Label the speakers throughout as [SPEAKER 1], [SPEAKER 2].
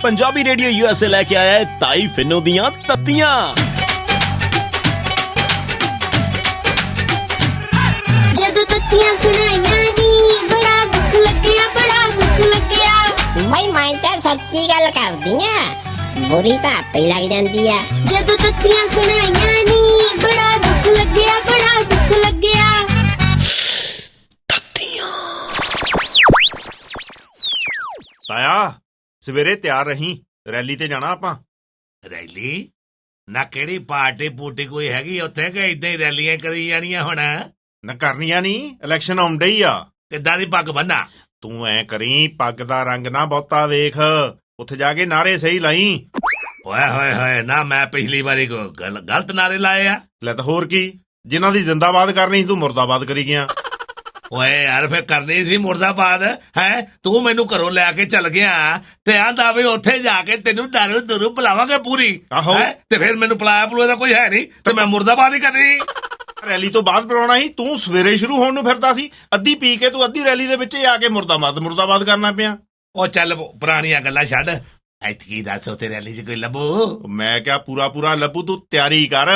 [SPEAKER 1] Punjabi radio USA लेके आया है ताई फिनो दियां तत्तियां।
[SPEAKER 2] जदों तत्तियां सुनाइयां नी बड़ा दुख लग्या, बड़ा दुख लग्या।
[SPEAKER 3] बई मैं तो सच्ची गल करदी आ, बुरी तो आपे लग जांदी आ।
[SPEAKER 2] जदों तत्तियां सुनाइयां नी बड़ा दुख लग्या, बड़ा दुख लग्या।
[SPEAKER 4] ਤਾਇਆ ਸਵੇਰੇ ਤਿਆਰ ਰਹੀਂ, ਰੈਲੀ ਤੇ ਜਾਣਾ ਆਪਾਂ।
[SPEAKER 5] ਰੈਲੀ ਨਾ ਕਿਹੜੀ ਪਾਰਟੀ ਪੂਟੀ ਕੋਈ ਹੈਗੀ ਉੱਥੇ ਕਿ ਇਦਾਂ ਹੀ ਰੈਲੀਆਂ ਕਰੀ ਜਾਣੀਆਂ ਹੁਣ?
[SPEAKER 4] ਨਾ ਕਰਨੀਆਂ ਨਹੀਂ, ਇਲੈਕਸ਼ਨ ਆਉਂਦੇ ਹੀ ਆ।
[SPEAKER 5] ਕਿੱਦਾਂ ਦੀ ਪੱਗ ਬੰਨਾ?
[SPEAKER 4] ਤੂੰ ਐ ਕਰੀ, ਪੱਗ ਦਾ ਰੰਗ ਨਾ ਬਹੁਤਾ ਵੇਖ, ਉੱਥੇ ਜਾ ਕੇ ਨਾਰੇ ਸਹੀ ਲਾਈ।
[SPEAKER 5] ਓਏ ਹੋਏ ਹੋਏ, ਨਾ ਮੈਂ ਪਿਛਲੀ ਵਾਰੀ ਗਲਤ ਨਾਰੇ ਲਾਏ ਆ।
[SPEAKER 4] ਲੈ ਤਾਂ ਹੋਰ ਕੀ, ਜਿਨ੍ਹਾਂ ਦੀ ਜ਼ਿੰਦਾਬਾਦ ਕਰਨੀ ਸੀ ਤੂੰ ਮੁਰਦਾਬਾਦ ਕਰੀ ਗਿਆ।
[SPEAKER 5] ਓਏ ਯਾਰ ਫੇਰ ਕਰਨੀ ਸੀ ਮੁਰਦਾਬਾਦ ਹੈ। ਤੂੰ ਮੈਨੂੰ ਘਰੋਂ ਲੈ ਕੇ ਚੱਲ ਗਿਆ ਤੇ ਆਂਦਾ ਵੀ ਉੱਥੇ ਜਾ ਕੇ ਤੈਨੂੰ ਦਾਰੂ ਦੂਰੂ ਪਿਲਾਵਾਂਗੇ ਪੂਰੀ।
[SPEAKER 4] ਆਹੋ।
[SPEAKER 5] ਤੇ ਫਿਰ ਮੈਨੂੰ ਪਲਾਇਆ ਪਲੂਏ ਦਾ ਕੋਈ ਹੈ ਨਹੀਂ ਤੇ ਮੈਂ ਮੁਰਦਾਬਾਦ ਹੀ ਕਰਨੀ।
[SPEAKER 4] ਰੈਲੀ ਤੋਂ ਬਾਅਦ ਬੁਲਾਉਣਾ ਸੀ, ਤੂੰ ਸਵੇਰੇ ਸ਼ੁਰੂ ਹੋਣ ਨੂੰ ਫਿਰਦਾ ਸੀ। ਅੱਧੀ ਪੀ ਕੇ ਤੂੰ ਅੱਧੀ ਰੈਲੀ ਦੇ ਵਿੱਚ ਆ ਕੇ ਮੁਰਦਾਬਾਦ ਕਰਨਾ ਪਿਆ।
[SPEAKER 5] ਉਹ ਚੱਲ ਪੁਰਾਣੀਆਂ ਗੱਲਾਂ ਛੱਡ, ਐਤਕੀ ਦੱਸ ਉੱਥੇ ਰੈਲੀ 'ਚ ਕੋਈ ਲੱਭੂ?
[SPEAKER 4] ਮੈਂ ਕਿਹਾ ਪੂਰਾ ਲੱਭੂ, ਤੂੰ ਤਿਆਰੀ ਕਰ।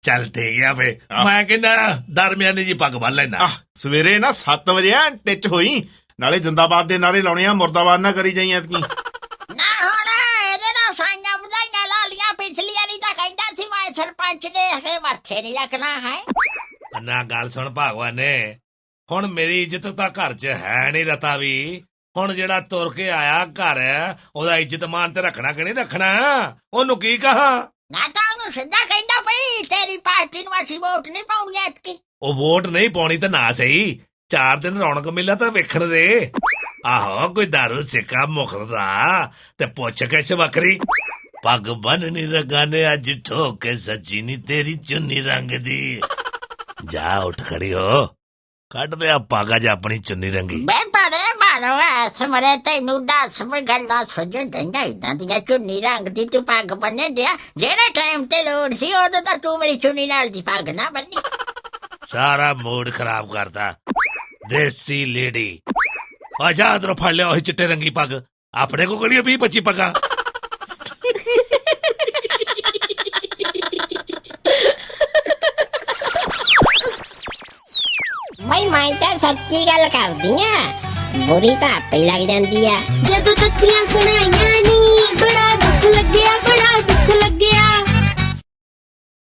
[SPEAKER 5] ਚੱਲ ਠੀਕ ਆ ਫੇ, ਮੈਂ ਕਹਿੰਦਾ ਦਰਮਿਆਨੀ ਜੀ ਪੱਗ ਬੰਨ ਲੈਣਾ।
[SPEAKER 4] ਸਵੇਰੇ ਨਾ 7 ਵਜੇ ਟਿੱਚ ਹੋਈ, ਨਾਲੇ ਜ਼ਿੰਦਾਬਾਦ ਦੇ ਨਾਰੇ ਲਾਉਣੇ ਆ, ਮੁਰਦਾਬਾਦ ਨਾ ਕਰੀ ਜਾਈ ਐਤਕੀ।
[SPEAKER 3] ਨਾ ਹੁਣ ਇਹਦੇ ਨਾਲ ਸਾਈਆਂ ਵਧਾਈਆਂ ਲਾ ਲੀਆਂ, ਪਿਛਲੀ ਵਾਰੀ ਤਾਂ ਕਹਿੰਦਾ ਸੀ ਮੈਂ ਸਰਪੰਚ ਦੇ ਹੇ ਮੱਥੇ ਨਹੀਂ ਰੱਖਣਾ ਹੈ।
[SPEAKER 5] ਨਾ ਗੱਲ ਸੁਣ ਭਗਵਾਨ ਨੇ, ਹੁਣ ਮੇਰੀ ਇੱਜ਼ਤ ਤਾਂ ਘਰ 'ਚ ਹੈ ਨਹੀਂ ਰਤਾ ਵੀ। ਹੁਣ ਜਿਹੜਾ ਤੁਰ ਕੇ ਆਇਆ ਘਰ, ਉਹਦਾ ਇੱਜ਼ਤ ਮਾਨ ਤੇ ਰੱਖਣਾ ਕਿ ਨਹੀਂ ਰੱਖਣਾ? ਉਹਨੂੰ ਕੀ ਕਹਾਂ?
[SPEAKER 3] ਨਾ ਤਾਂ ਉਹਨੂੰ ਸਿੱਧਾ ਕਹਿੰਦਾ ਪਈ ਤੇਰੀ ਪਾਰਟੀ ਨੂੰ ਅਸੀਂ ਵੋਟ ਨਹੀਂ ਪਾਉਣੀ ਐਤਕੀ।
[SPEAKER 5] ਉਹ ਵੋਟ ਨਹੀਂ ਪਾਉਣੀ ਤਾਂ ਨਾ ਸਹੀ, 4 ਦਿਨ ਰੌਣਕ ਮੇਲਾ ਤਾਂ ਵੇਖਣ ਦੇ। ਆਹੋ ਕੋਈ ਦਾਰੂ ਸਿੱਕਾ ਮੁਖਦਾ ਤੇ ਪੁੱਛ ਕੇ ਵੱਖਰੀ। ਪੱਗ ਬੰਨਣੀ ਰਗਾ ਨੇ ਅੱਜ ਠੋਕ ਕੇ ਸੱਚੀ ਨੀ ਤੇਰੀ ਚੁੰਨੀ ਰੰਗ ਦੀ। ਜਾ ਉੱਠ ਖੜੀ ਹੋ, ਕੱਢ ਲਿਆ ਪੱਗ ਅੱਜ ਆਪਣੀ ਚੁੰਨੀ ਰੰਗੀ।
[SPEAKER 3] ਬੇ ਪਰੇ ਮਾਰੋ ਐਸ ਮਰੇ ਤੈਨੂੰ ਦੱਸ ਮੈਂ ਗੱਲਾਂ ਸੁਝਣ ਦਿੰਦਾ ਇਦਾਂ ਦੀਆਂ ਚੁੰਨੀ ਰੰਗ ਦੀ ਤੂੰ ਪੱਗ ਬੰਨੇ ਦਿਆ। ਜਿਹੜੇ ਟਾਈਮ ਤੇ ਲੋੜ ਸੀ ਉਦੋਂ ਤਾਂ ਤੂੰ ਮੇਰੀ ਚੁੰਨੀ ਨਾਲ ਦੀ ਪੱਗ ਨਾ ਬੰਨੀ।
[SPEAKER 5] ਸਾਰਾ ਮੂਡ ਖਰਾਬ ਕਰਤਾ ਦੇਸੀ ਲੇਡੀ। ਆਜਾ ਅੰਦਰੋਂ ਫੜ ਲਿਆ ਉਹੀ ਚਿੱਟੇ ਰੰਗੀ ਪੱਗ। ਆਪਣੇ ਕੋ ਕਿਹੜੀਆਂ 20-25 ਪੱਗਾਂ?
[SPEAKER 3] ਬਈ ਮੈਂ ਤਾਂ ਸੱਚੀ ਗੱਲ ਕਰਦੀ ਆ, ਬੁਰੀ ਤਾਂ ਆਪੇ ਲੱਗ ਜਾਂਦੀ ਆ।
[SPEAKER 2] जदों तत्तियां सुनाइयां नी बड़ा दुख लग्या, बड़ा दुख लग्या।